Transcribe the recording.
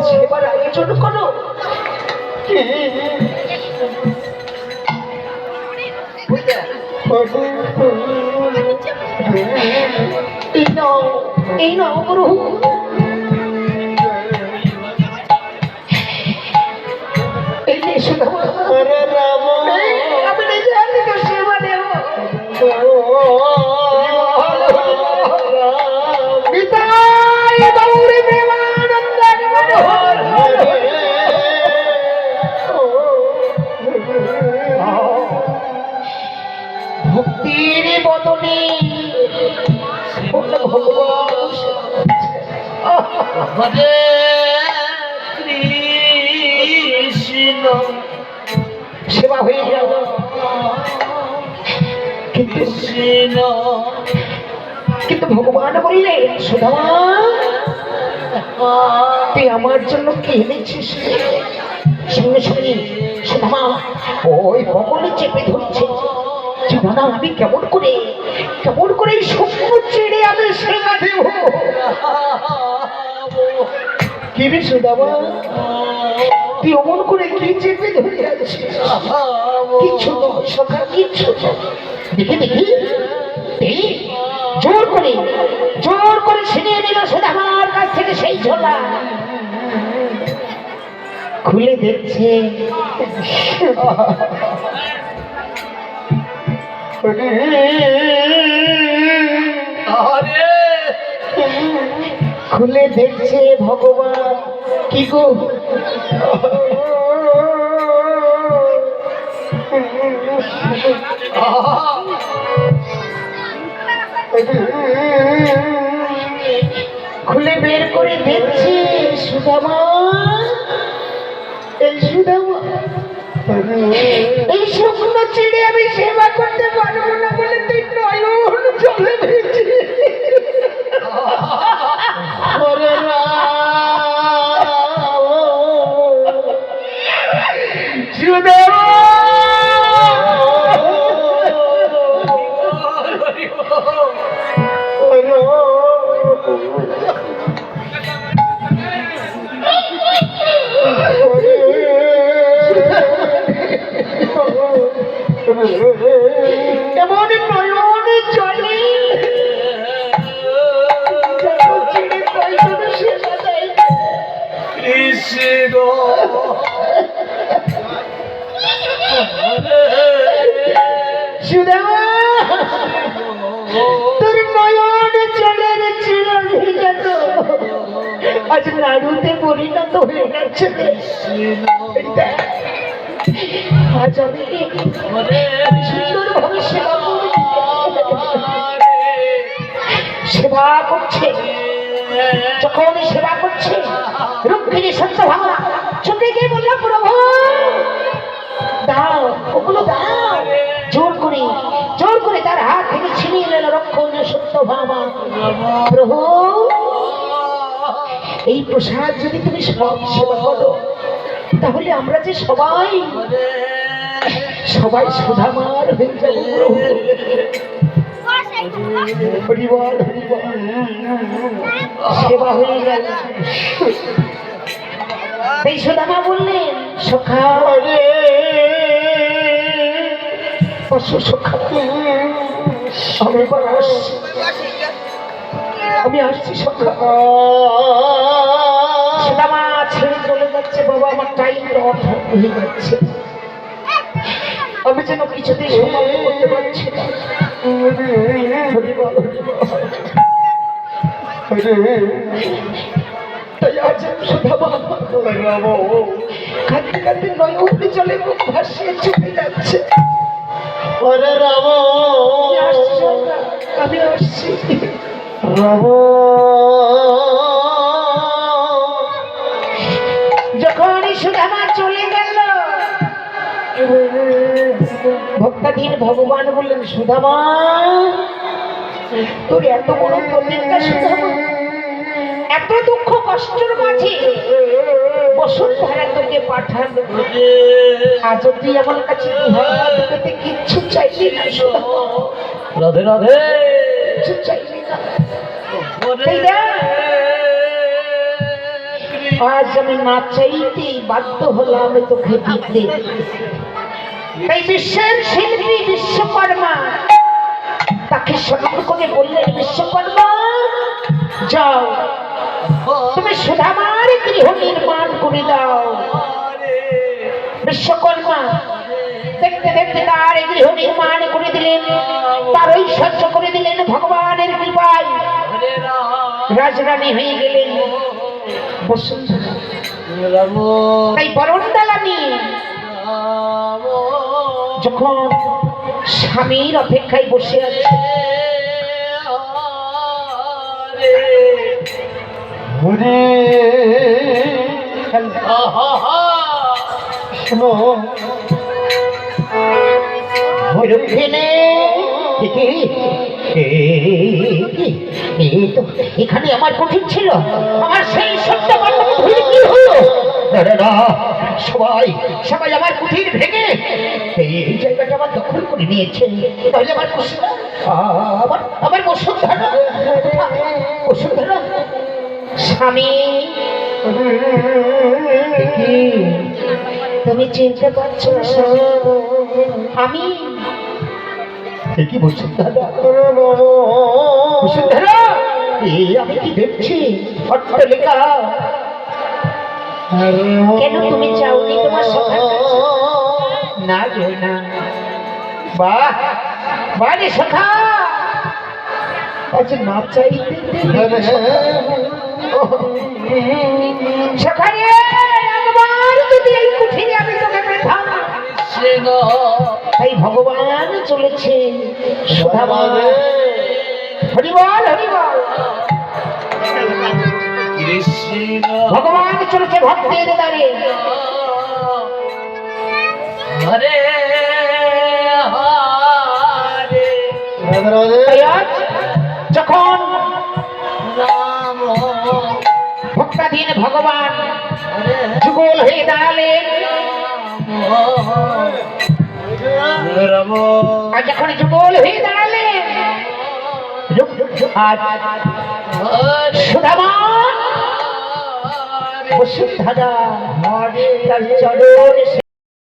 সেবার আয়োজন করো। এই নাও প্রভু, এই যে সুদামা, আমি নিজে হাতে সেবা দেব। পিতায় গৌরী প্রেমানন্দ ভক্তির বদনে ভগবান হরে কৃষ্ণ সেবা হয়ে গেল। কিন্তু ভগবান বললেন, সুদামা তুই আমার জন্য কি এনেছিস? সঙ্গে সঙ্গে সুদামা ওই বগলে চেপে ধরছে। না আমি কেমন করে স্বপ্ন ছেড়ে আমি সেবা দেব? কি রে সুদামা, তুই অমন করে কি চেপে ধরে আছিস? কিচ্ছু নয় সখা, কিচ্ছু নয়। দেখি জোর করে ছিনিয়ে নিল সুদামার কাছ থেকে সেই ঝোলা। খুলে দেখছে ভগবান। কি গো, খুলে বের করে দেখছে সুদামা, এই স্বপ্ন ছেড়ে আমি সেবা করতে পারবো না বলে তুই নয়ন চলে ভেজে এমন নয়নে চলে কৃষ্ণ। সুদামা তোর নয়নে চলের চির ভিজাত আজ নাড়ুতে পরিণত হয়ে গেছে। আজ আমি সুন্দরভাবে সেবা করছে। যখন সেবা করছে রুক্মিণী সত্যভামা চোখে গিয়ে বললাম, প্রভু দাও, ওগুলো দাও। জোর করে তার হাত থেকে ছিনিয়ে নিল রক্ষণ সত্যভামা। প্রভু এই প্রসাদ যদি তুমি সব সেবা করো তাহলে আমরা যে সবাই সুধামার হয়ে যাব। সেবা হয়ে গেল। এই সুদামা বললেন, সখা আমি আসছি সখা। সুদামা ছেড়ে চলে যাচ্ছে। বাবা আমার টাইম হয়ে যাচ্ছে, আমি যেন কিছুতেই সমাপ্ত করতে পারছি না। তাই আজ সুদামা কাঁদতে কাঁদতে নয়ন জলে মুখ ভাসিয়ে চলে যাচ্ছে। আমি আসছি যখন সুদামা চলে গেল ভক্তাধীন ভগবান বললেন, সুদামা তোর এত বড় প্রতিজ্ঞা, সুদামা এত দুঃখ কষ্টের মাঝে বসুন্ধরা তোকে পাঠানো, আজ তুই আমার কাছে কিচ্ছু চাইলি না। রাধে রাধে, কিছু চাইলি না। আজ আমি না চাইতেই বাধ্য হলাম তোকে দিতে। এই বিশ্বের শিল্পী বিশ্বকর্মা তাকে স্মরণ করে বললেন, বিশ্বকর্মা যাও, তুমি সুধামার গৃহ নির্মাণ করে দাও। বিশ্বকর্মা দেখতে দেখতে তার গৃহ নির্মাণ করে দিলেন, তার ঐশ্বর্য করে দিলেন ভগবানের কৃপায়। রাজরানী হয়ে গেলেন বসুন্ধরা। তাই বরণডালা নিয়ে যখন স্বামীর অপেক্ষায় বসে আছে, এখানে আমার কুঠির ছিল, আমার সেই সত্য কি হলো? সবাই সবাই আমার কুঠির ভেঙে এই জায়গাটা আমার দখল করে নিয়েছে। তাহলে আমার আমার বসুন্ধরা বসুন্ধরা স্বামী, তুমি চিনতে পারছো না স্বামী? আমি কি বসুন্ধরা? বসুন্ধরা আমি কি দেখছি? অট্টালিকা। কেন তুমি চাওনি তোমার সখার কাছে? না যাই না। বাহ বাহ রে সখা, আজ না চাইতে সখা রে, একবার যদি এই কুঠিরে আমি তোকে পেতাম। তাই ভগবান চলেছে সুধামা। হরিবল হরিবল। ভগবান চলেছে ভক্তের দ্বারে। হরে যখন ভক্তাধীন ভগবান যুগল হয়ে দাঁড়ালেন, আর যখন যুগল হয়ে দাঁড়ালেন, সুধামা বসুন্ধরা তার চরণ